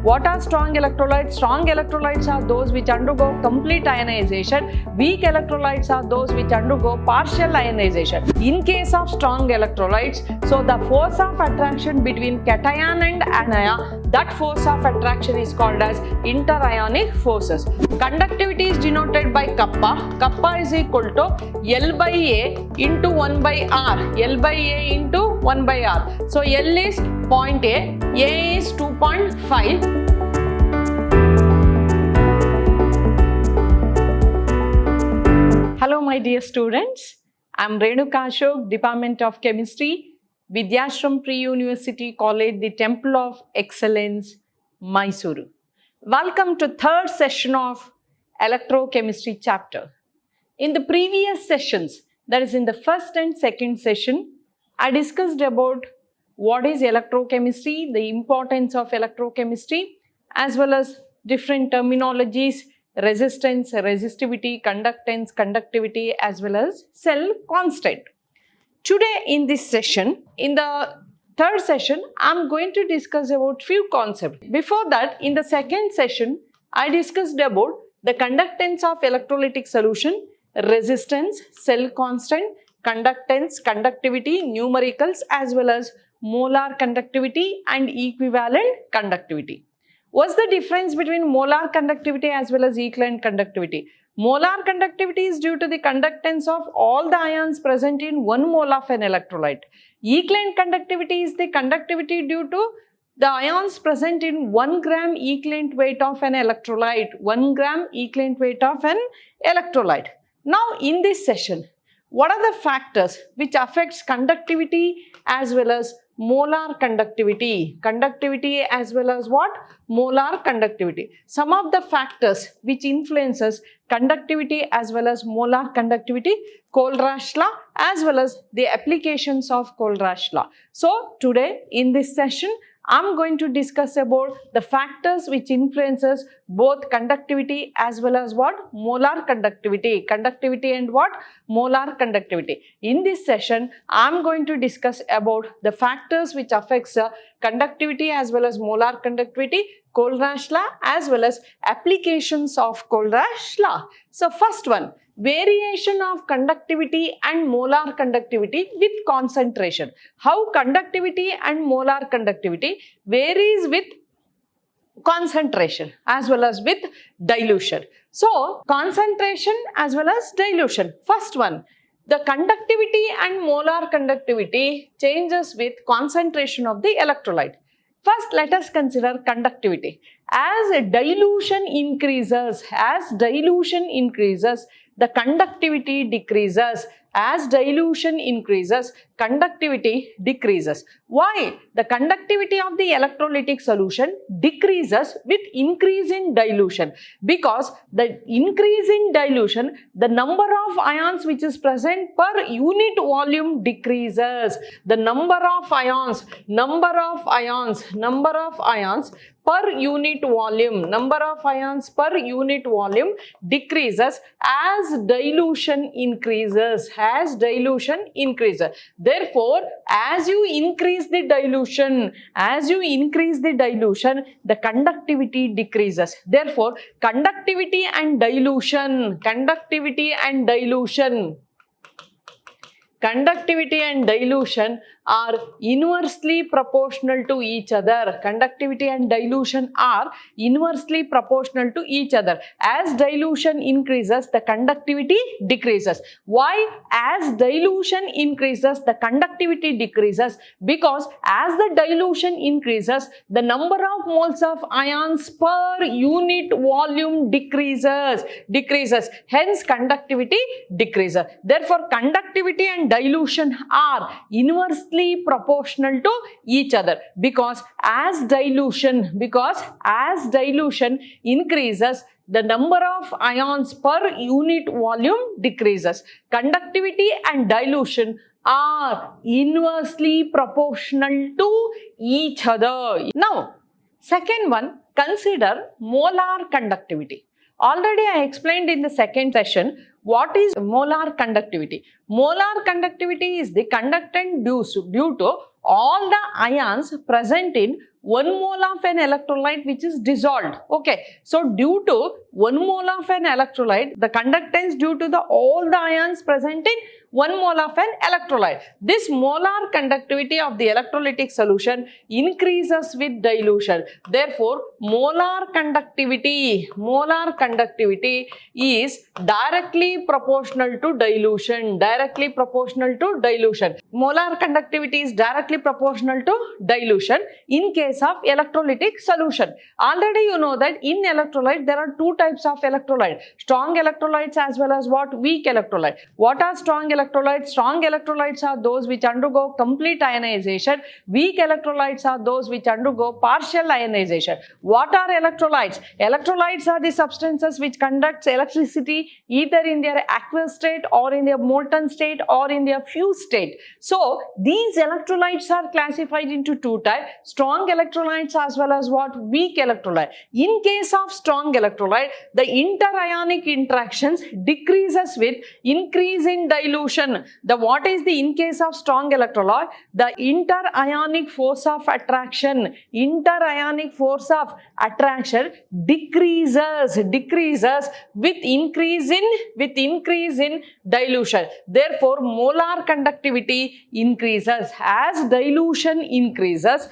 What are strong electrolytes? Strong electrolytes are those which undergo complete ionization. Weak electrolytes are those which undergo partial ionization. In case of strong electrolytes, so the force of attraction between cation and anion, that force of attraction is called as interionic forces. Conductivity is denoted by kappa. Kappa is equal to L by A into 1 by R. L by A into 1 by R. So L is 0.8, A is 2.5. Hello my dear students, I am Renuka Ashok, Department of Chemistry, Vidhyaashram Pre-University College, the Temple of Excellence, Mysuru. Welcome to third session of Electrochemistry chapter. In the previous sessions, that is in the first and second session, I discussed about what is electrochemistry, the importance of electrochemistry, as well as different terminologies, resistance, resistivity, conductance, conductivity, as well as cell constant. Today in this session, in the third session, I am going to discuss about few concepts. Before that, in the second session, I discussed about the conductance of electrolytic solution, resistance, cell constant, conductance, conductivity, numericals, as well as molar conductivity and equivalent conductivity. What's the difference between molar conductivity as well as equivalent conductivity? Molar conductivity is due to the conductance of all the ions present in 1 mole of an electrolyte. Equivalent conductivity is the conductivity due to the ions present in 1 gram equivalent weight of an electrolyte. 1 gram equivalent weight of an electrolyte. Now in this session, what are the factors which affects conductivity as well as molar conductivity? Conductivity as well as what? Molar conductivity. Some of the factors which influences conductivity as well as molar conductivity, Kohlraasch law as well as the applications of Kohlraasch law. So today in this session, I am going to discuss about the factors which influences both conductivity as well as what? Molar conductivity. Conductivity and what? Molar conductivity. In this session, I am going to discuss about the factors which affects conductivity as well as molar conductivity, Kohlraasch law as well as applications of Kohlraasch law. So first one, variation of conductivity and molar conductivity with concentration. How conductivity and molar conductivity varies with concentration as well as with dilution. So concentration as well as dilution. First one, the conductivity and molar conductivity changes with concentration of the electrolyte. First, let us consider conductivity. As dilution increases, the conductivity decreases. As dilution increases, conductivity decreases. Why? The conductivity of the electrolytic solution decreases with increase in dilution. Because the increase in dilution, the number of ions which is present per unit volume decreases. The number of ions per unit volume decreases as dilution increases. Therefore, as you increase the dilution, the conductivity decreases. Therefore, conductivity and dilution are inversely proportional to each other. Conductivity and dilution are inversely proportional to each other. As dilution increases, the conductivity decreases. Why? As dilution increases, the conductivity decreases. Because as the dilution increases, the number of moles of ions per unit volume decreases. Hence, conductivity decreases. Therefore, conductivity and dilution are inversely proportional to each other, because as dilution increases, the number of ions per unit volume decreases. Conductivity and dilution are inversely proportional to each other. Now, second one, consider molar conductivity. Already I explained in the second session what is molar conductivity. Molar conductivity is the conductance due to all the ions present in 1 mole of an electrolyte which is dissolved. Okay, so due to 1 mole of an electrolyte, the conductance due to all the ions present in 1 mole of an electrolyte. This molar conductivity of the electrolytic solution increases with dilution. Therefore, molar conductivity is directly proportional to dilution. Directly proportional to dilution. Molar conductivity is directly proportional to dilution in case of electrolytic solution. Already you know that in electrolyte there are two types of electrolyte. Strong electrolytes as well as what? Weak electrolyte. What are strong electrolytes? Strong electrolytes are those which undergo complete ionization. Weak electrolytes are those which undergo partial ionization. What are electrolytes? Electrolytes are the substances which conduct electricity either in their aqueous state or in their molten state or in their fused state. So these electrolytes are classified into two types, strong electrolytes as well as what? Weak electrolyte. In case of strong electrolyte, the interionic interactions decreases with increase in dilution. What is the in case of strong electrolyte? The interionic force of attraction. Interionic force of attraction decreases with increase in dilution. Therefore, molar conductivity increases. As dilution increases,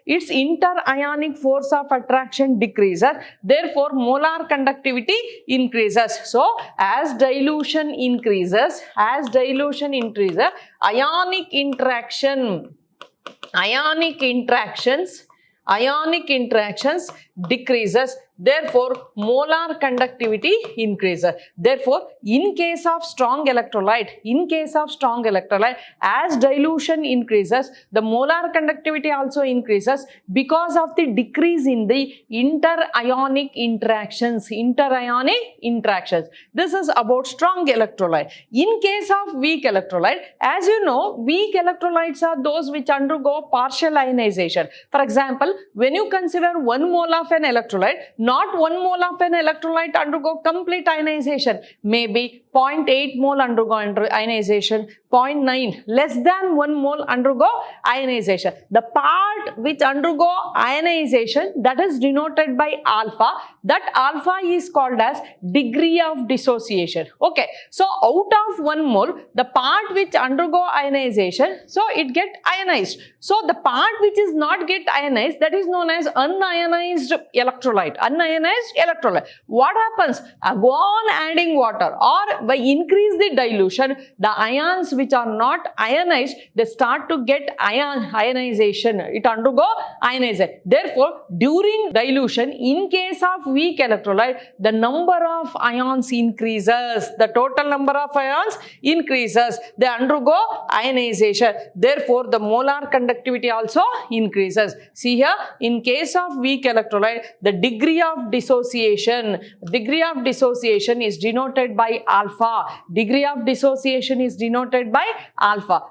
its interionic force of attraction decreases. Therefore, molar conductivity increases. So, as dilution increases, ionic interactions decreases. Therefore, molar conductivity increases. Therefore, in case of strong electrolyte, as dilution increases, the molar conductivity also increases because of the decrease in the interionic interactions. This is about strong electrolyte. In case of weak electrolyte, as you know, weak electrolytes are those which undergo partial ionization. For example, when you consider 1 mole of an electrolyte, not 1 mole of an electrolyte undergo complete ionization. Maybe 0.8 mole undergo ionization, 0.9, less than 1 mole undergo ionization. The part which undergo ionization, that is denoted by alpha. That alpha is called as degree of dissociation. Okay, so out of 1 mole, the part which undergo ionization, so it get ionized. So the part which is not get ionized, that is known as unionized electrolyte. What happens? Go on adding water, or by increase the dilution, the ions which are not ionized, they start to get ionization. It undergo ionization. Therefore, during dilution, in case of weak electrolyte, the number of ions increases. The total number of ions increases. They undergo ionization. Therefore, the molar conductivity also increases. See here, in case of weak electrolyte, the degree of dissociation is denoted by alpha.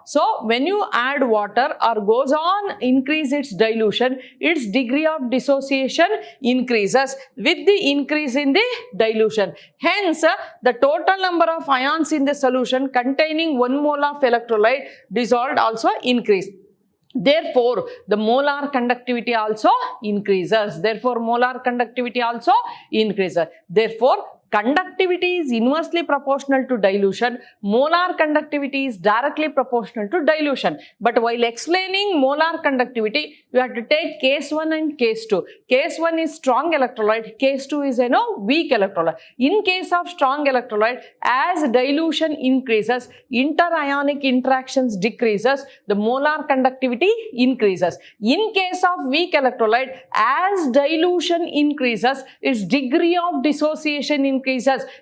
So, when you add water or goes on increase its dilution, its degree of dissociation increases with the increase in the dilution. Hence, the total number of ions in the solution containing 1 mole of electrolyte dissolved also increase. Therefore, the molar conductivity also increases. Therefore, conductivity is inversely proportional to dilution. Molar conductivity is directly proportional to dilution. But while explaining molar conductivity, you have to take case 1 and case 2. Case 1 is strong electrolyte. Case 2 is weak electrolyte. In case of strong electrolyte, as dilution increases, interionic interactions decreases, the molar conductivity increases. In case of weak electrolyte, as dilution increases, its degree of dissociation increases.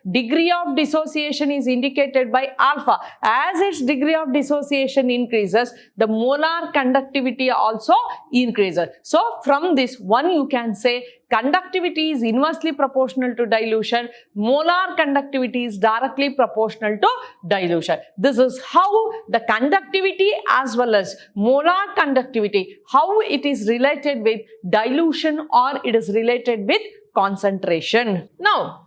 Degree of dissociation is indicated by alpha. As its degree of dissociation increases, the molar conductivity also increases. So, from this one you can say conductivity is inversely proportional to dilution. Molar conductivity is directly proportional to dilution. This is how the conductivity as well as molar conductivity, how it is related with dilution or it is related with concentration. Now,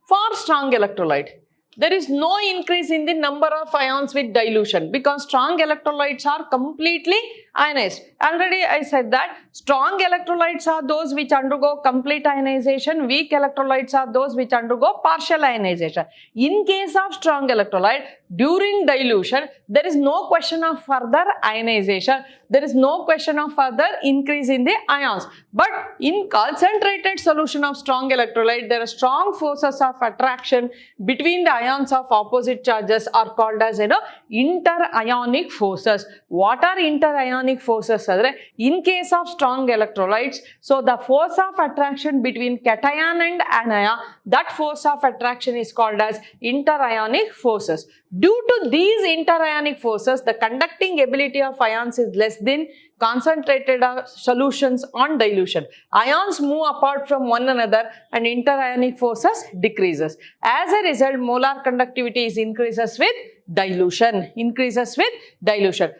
for strong electrolyte, there is no increase in the number of ions with dilution because strong electrolytes are completely ionized. Already I said that strong electrolytes are those which undergo complete ionization, weak electrolytes are those which undergo partial ionization. In case of strong electrolyte, during dilution, there is no question of further ionization, there is no question of further increase in the ions. But in concentrated solution of strong electrolyte, there are strong forces of attraction between the ions of opposite charges are called as inter-ionic forces. What are inter-ionic forces? In case of strong electrolytes, so the force of attraction between cation and anion, that force of attraction is called as inter-ionic forces. Due to these inter-ionic forces, the conducting ability of ions is less than concentrated solutions on dilution. Ions move apart from one another and inter-ionic forces decreases. As a result, molar conductivity increases with dilution,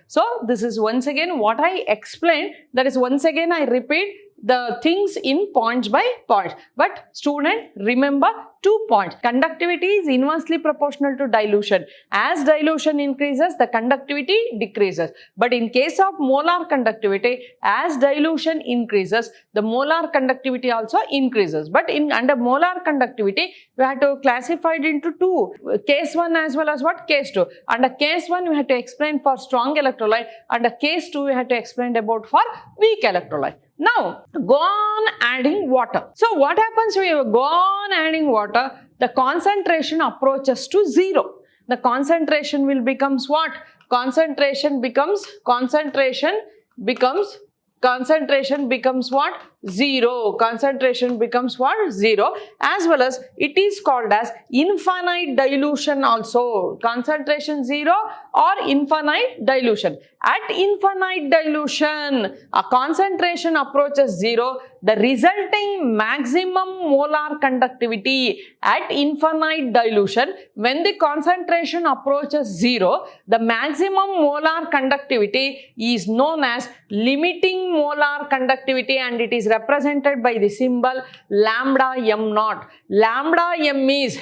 So this is once again what I explained. That is once again I repeat the things in points by points. But student, remember 2 points. Conductivity is inversely proportional to dilution. As dilution increases, the conductivity decreases. But in case of molar conductivity, as dilution increases, the molar conductivity also increases. But under molar conductivity, we have to classify it into 2. Case 1 as well as what? Case 2. Under case 1, we have to explain for strong electrolyte. Under case 2, we have to explain about for weak electrolyte. Now, go on adding water. So, what happens when you go on adding water? The concentration approaches to 0. The concentration will becomes what? Concentration becomes what? 0. Concentration becomes what? 0. As well as it is called as infinite dilution also. Concentration 0 or infinite dilution. At infinite dilution, a concentration approaches 0. The resulting maximum molar conductivity at infinite dilution, when the concentration approaches 0, the maximum molar conductivity is known as limiting molar conductivity, and it is represented by the symbol lambda m naught. Lambda m is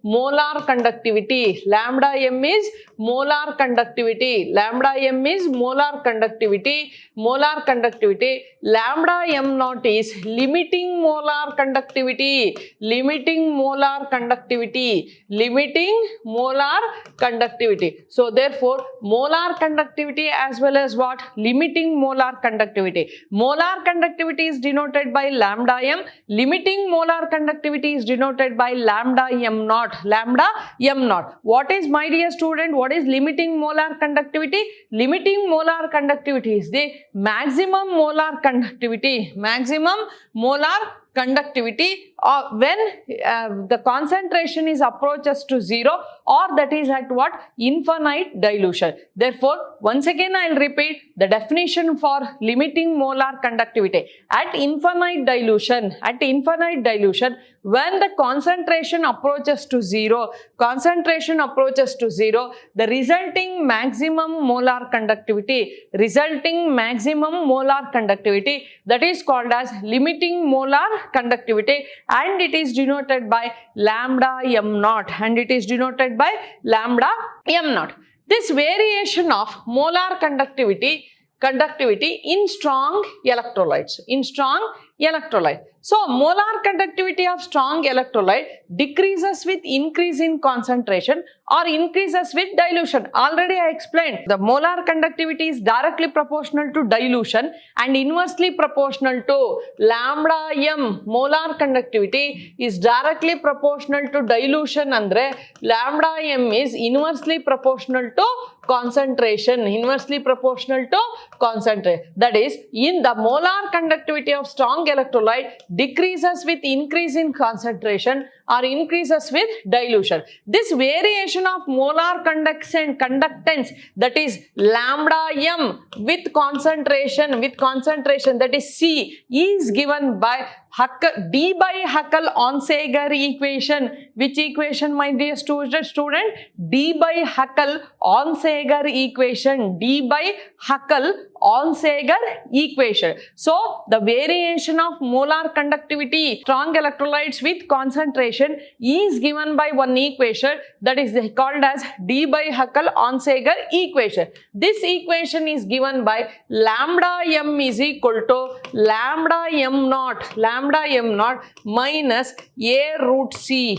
molar conductivity. Lambda m is molar conductivity. Lambda m is molar conductivity. Lambda m naught is limiting molar conductivity. So therefore, molar conductivity as well as what? Limiting molar conductivity. Molar conductivity is denoted by lambda m. Limiting molar conductivity is denoted by lambda m naught. What is, my dear student, what is limiting molar conductivity? Limiting molar conductivity is the maximum molar conductivity. When the concentration is approaches to 0, or that is at what? Infinite dilution. Therefore, once again I will repeat the definition for limiting molar conductivity. At infinite dilution, when the concentration approaches to 0, the resulting maximum molar conductivity, that is called as limiting molar conductivity, and it is denoted by lambda m naught. This variation of molar conductivity in strong electrolytes. So, molar conductivity of strong electrolyte decreases with increase in concentration or increases with dilution. Already I explained the molar conductivity is directly proportional to dilution and inversely proportional to lambda m. Molar conductivity is directly proportional to dilution, andre lambda m is inversely proportional to concentration. That is, in the molar conductivity of strong electrolyte decreases with increase in concentration or increases with dilution. This variation of molar conductance, that is lambda m with concentration, that is C, is given by D by Huckel-Onsager equation. Which equation, my dear student? D by Huckel-Onsager equation. Onsager equation. So the variation of molar conductivity strong electrolytes with concentration is given by one equation that is called as d by Huckel-Onsager equation. This equation is given by lambda m is equal to lambda m naught minus a root c.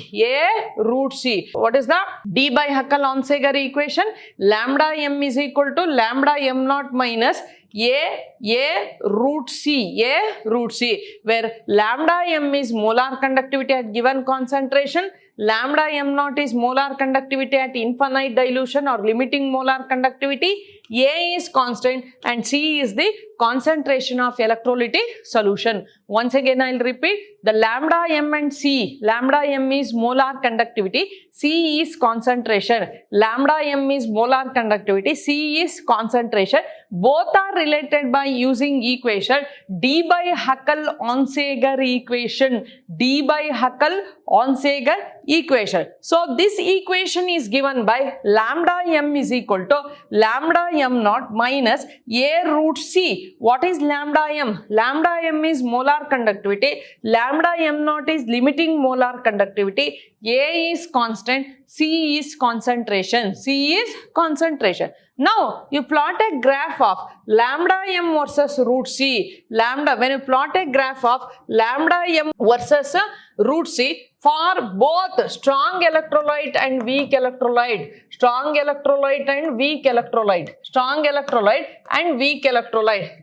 What is the d by Huckel-Onsager equation? Lambda m is equal to lambda m naught minus a root c, where lambda m is molar conductivity at given concentration, lambda m naught is molar conductivity at infinite dilution or limiting molar conductivity, A is constant and C is the concentration of electrolytic solution. Once again I will repeat, the lambda m and C, lambda m is molar conductivity, C is concentration, lambda m is molar conductivity, C is concentration. Both are related by using equation d by Huckel-Onsager equation, d by Huckel-Onsager equation. So this equation is given by lambda m is equal to lambda m naught minus a root c. What is lambda m? Lambda m is molar conductivity, lambda m naught is limiting molar conductivity, A is constant, C is concentration, Now you plot a graph of lambda m versus root c. When you plot a graph of lambda m versus root c for both strong electrolyte and weak electrolyte,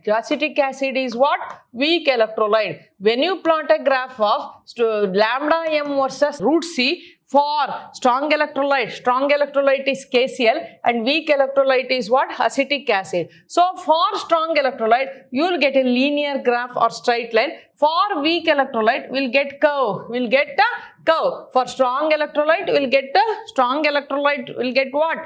Acetic acid is what? Weak electrolyte. When you plot a graph of lambda m versus root c for strong electrolyte is KCl and weak electrolyte is what? Acetic acid. So for strong electrolyte you will get a linear graph or straight line. For weak electrolyte we will get curve. For strong electrolyte we will get what?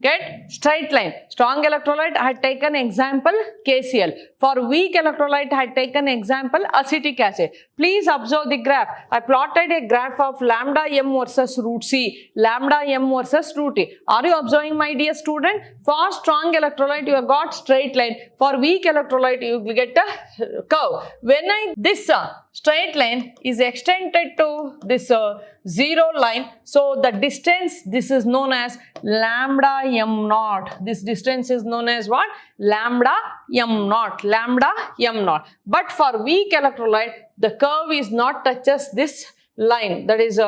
Get straight line. Strong electrolyte I had taken example KCl. For weak electrolyte I had taken example acetic acid. Please observe the graph. I plotted a graph of lambda m versus root c, lambda m versus root t. Are you observing, my dear student? For strong electrolyte you have got straight line. For weak electrolyte you will get a curve. When this straight line is extended to this zero line, so the distance, this is known as lambda m naught. This distance is known as what? Lambda m naught. But for weak electrolyte the curve is not touches this line, that is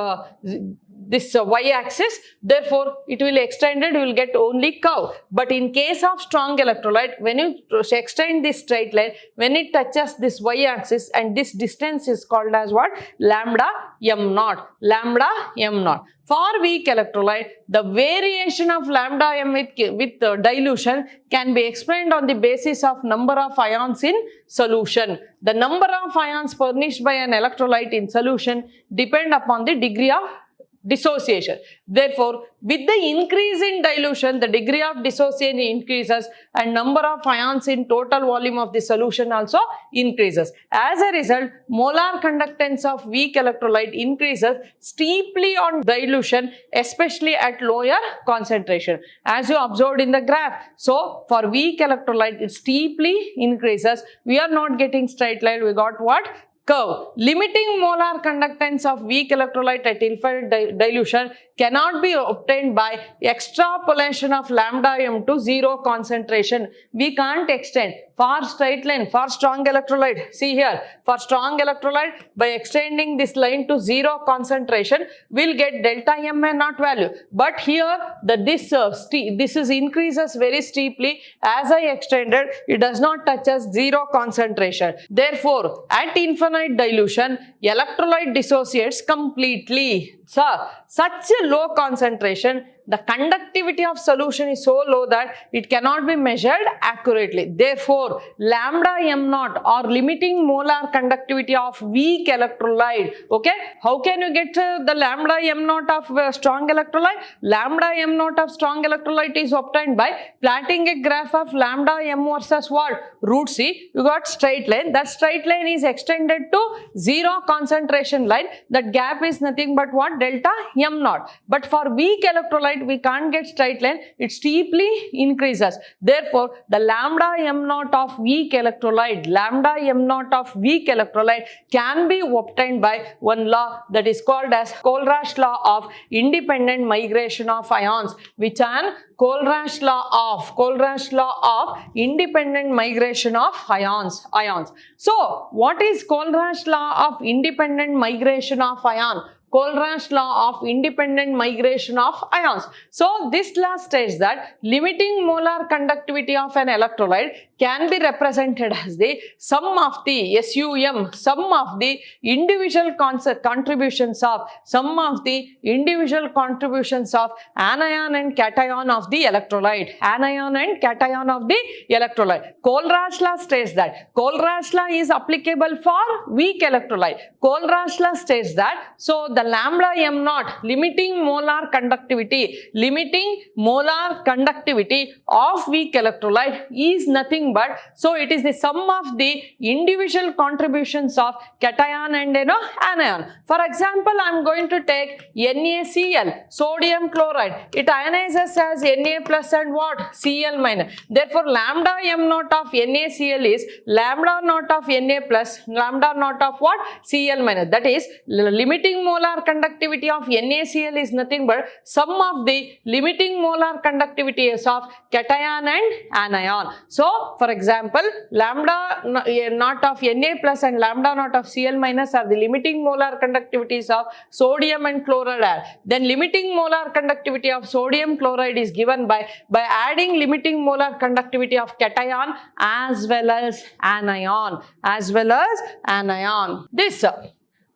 this y-axis, therefore it will extended, you will get only curve. But in case of strong electrolyte, when you extend this straight line, when it touches this y-axis, and this distance is called as what? Lambda m naught. For weak electrolyte, the variation of lambda m with dilution can be explained on the basis of number of ions in solution. The number of ions furnished by an electrolyte in solution depend upon the degree of dissociation. Therefore, with the increase in dilution, the degree of dissociation increases and number of ions in total volume of the solution also increases. As a result, molar conductance of weak electrolyte increases steeply on dilution, especially at lower concentration, as you observed in the graph. So, for weak electrolyte, it steeply increases. We are not getting straight line, we got what? Curve. Limiting molar conductance of weak electrolyte at infinite dilution cannot be obtained by extrapolation of lambda m to zero concentration. We can't extend. For straight line, for strong electrolyte, see here, for strong electrolyte, by extending this line to zero concentration, we'll get delta m and not value. But here, this is increases very steeply. As I extended, it does not touch us zero concentration. Therefore, at infinite dilution, electrolyte dissociates completely. So, such a low concentration, the conductivity of solution is so low that it cannot be measured accurately. Therefore, lambda m naught or limiting molar conductivity of weak electrolyte. Okay, how can you get the lambda m naught of strong electrolyte? Lambda m naught of strong electrolyte is obtained by plotting a graph of lambda m versus what? Root c. You got straight line. That straight line is extended to zero concentration line. That gap is nothing but what? Delta m naught. But for weak electrolyte, electrolyte, we can't get straight line, it steeply increases. Therefore, the lambda m naught of weak electrolyte, can be obtained by one law that is called as Kohlraasch law of independent migration of ions, which an Kohlraasch law of independent migration of ions. So, what is Kohlraasch law of independent migration of ion? Kohlraasch law of independent migration of ions. So, this law states that limiting molar conductivity of an electrolyte can be represented as the sum of the individual contributions of anion and cation of the electrolyte. Kohlraasch law states that Kohlraasch law is applicable for weak electrolyte. Kohlraasch law states that, so the lambda m naught, limiting molar conductivity of weak electrolyte is nothing but, so it is the sum of the individual contributions of cation and anion. For example, I am going to take NaCl, sodium chloride. It ionizes as Na plus and what? Cl minus. Therefore, lambda m naught of NaCl is lambda naught of Na plus, lambda naught of what? Cl minus. That is, limiting molar conductivity of NaCl is nothing but sum of the limiting molar conductivities of cation and anion. So, for example, lambda naught of Na plus and lambda naught of Cl minus are the limiting molar conductivities of sodium and chloride. Then limiting molar conductivity of sodium chloride is given by adding limiting molar conductivity of cation as well as anion. This.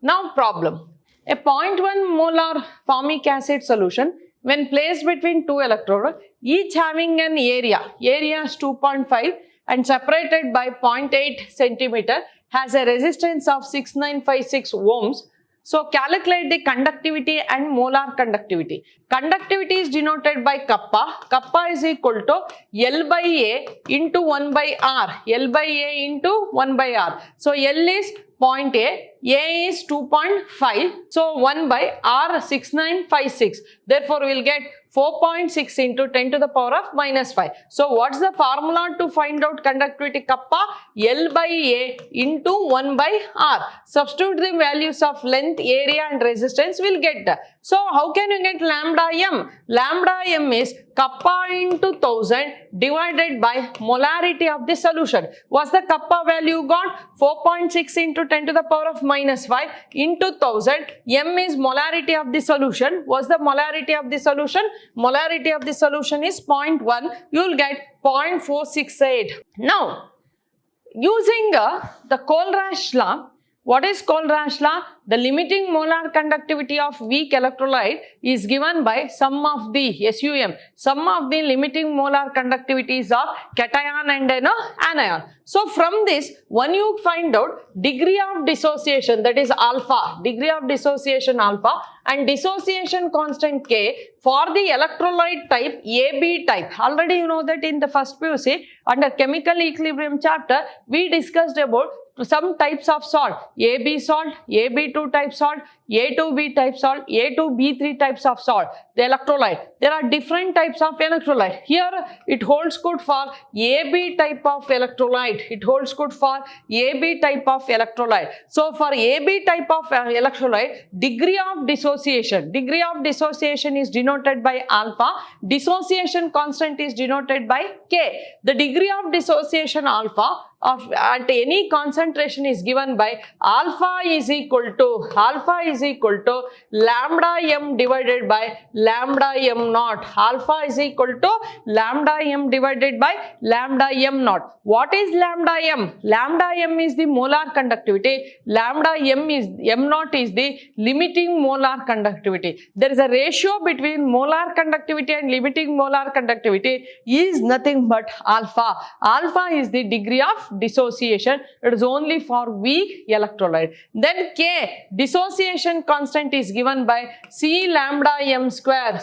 Now problem. A 0.1 molar formic acid solution, when placed between two electrodes, each having an area is 2.5 and separated by 0.8 centimeter, has a resistance of 6956 ohms. So, calculate the conductivity and molar conductivity. Conductivity is denoted by kappa. Kappa is equal to L by A into 1 by R. So, L is 0.8, A is 2.5. So, 1 by R 6956. Therefore, we will get 4.6 into 10 to the power of minus 5. So, what is the formula to find out conductivity kappa? L by A into 1 by R. Substitute the values of length, area and resistance, we will get that. So, how can you get lambda m? Lambda m is kappa into 1000 divided by molarity of the solution. What's the kappa value got? 4.6 into 10 to the power of minus 5 into 1000. M is molarity of the solution. What's the molarity of the solution? Molarity of the solution is 0.1. You will get 0.468. Now, using the Kohlraasch law, what is Kohlraasch law? The limiting molar conductivity of weak electrolyte is given by sum of the limiting molar conductivities of cation and anion. So, from this, when you find out degree of dissociation, that is alpha, and dissociation constant K for the electrolyte type AB type. Already you know that in the first PUC under chemical equilibrium chapter, we discussed about some types of salt, AB salt, AB2 type salt, A2B type salt, A2B3 types of salt, the electrolyte. There are different types of electrolyte. Here it holds good for AB type of electrolyte. So for AB type of electrolyte, degree of dissociation is denoted by alpha, dissociation constant is denoted by K. The degree of dissociation alpha at any concentration is given by alpha is equal to lambda m divided by lambda m naught. Alpha is equal to lambda m divided by lambda m naught. What is lambda m? Lambda m is the molar conductivity. Lambda m naught is the limiting molar conductivity. There is a ratio between molar conductivity and limiting molar conductivity is nothing but alpha. Alpha is the degree of dissociation. It is only for weak electrolyte. Then K, dissociation reaction constant is given by C lambda m square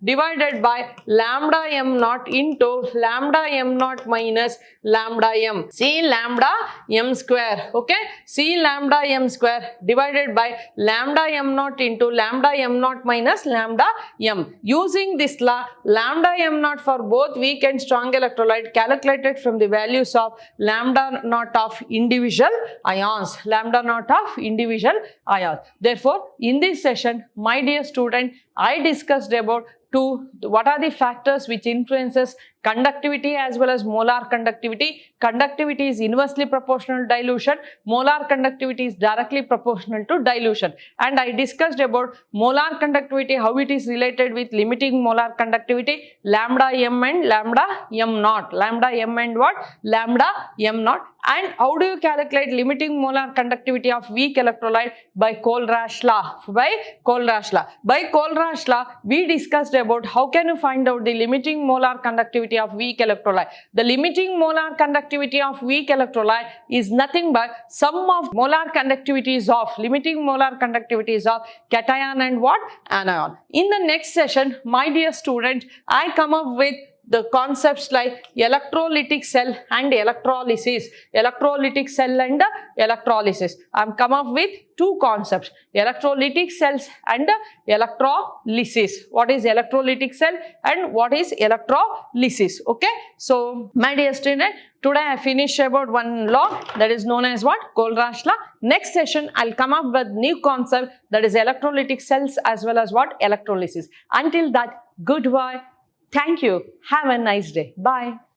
divided by lambda m naught into lambda m naught minus lambda m. C lambda m square, okay, C lambda m square divided by lambda m naught into lambda m naught minus lambda m. Using this law, lambda m naught for both weak and strong electrolyte calculated from the values of lambda naught of individual ions. Therefore, in this session, my dear student, I discussed about what are the factors which influences conductivity as well as molar conductivity. Conductivity is inversely proportional to dilution. Molar conductivity is directly proportional to dilution. And I discussed about molar conductivity, how it is related with limiting molar conductivity, lambda m and lambda m naught. Lambda m and what? Lambda m naught. And how do you calculate limiting molar conductivity of weak electrolyte? By Kohlraasch law. By Kohlraasch law, we discussed about how can you find out the limiting molar conductivity of weak electrolyte. The limiting molar conductivity of weak electrolyte is nothing but sum of molar conductivities of cation and what? Anion. In the next session, my dear student, I come up with the concepts like electrolytic cell and electrolysis. I'm come up with two concepts, electrolytic cells and electrolysis. What is electrolytic cell and what is electrolysis? Okay, so my dear student, today I finished about one law that is known as what? Kohlraasch law. Next session I'll come up with new concept that is electrolytic cells as well as what? Electrolysis. Until that, goodbye. Thank you. Have a nice day. Bye.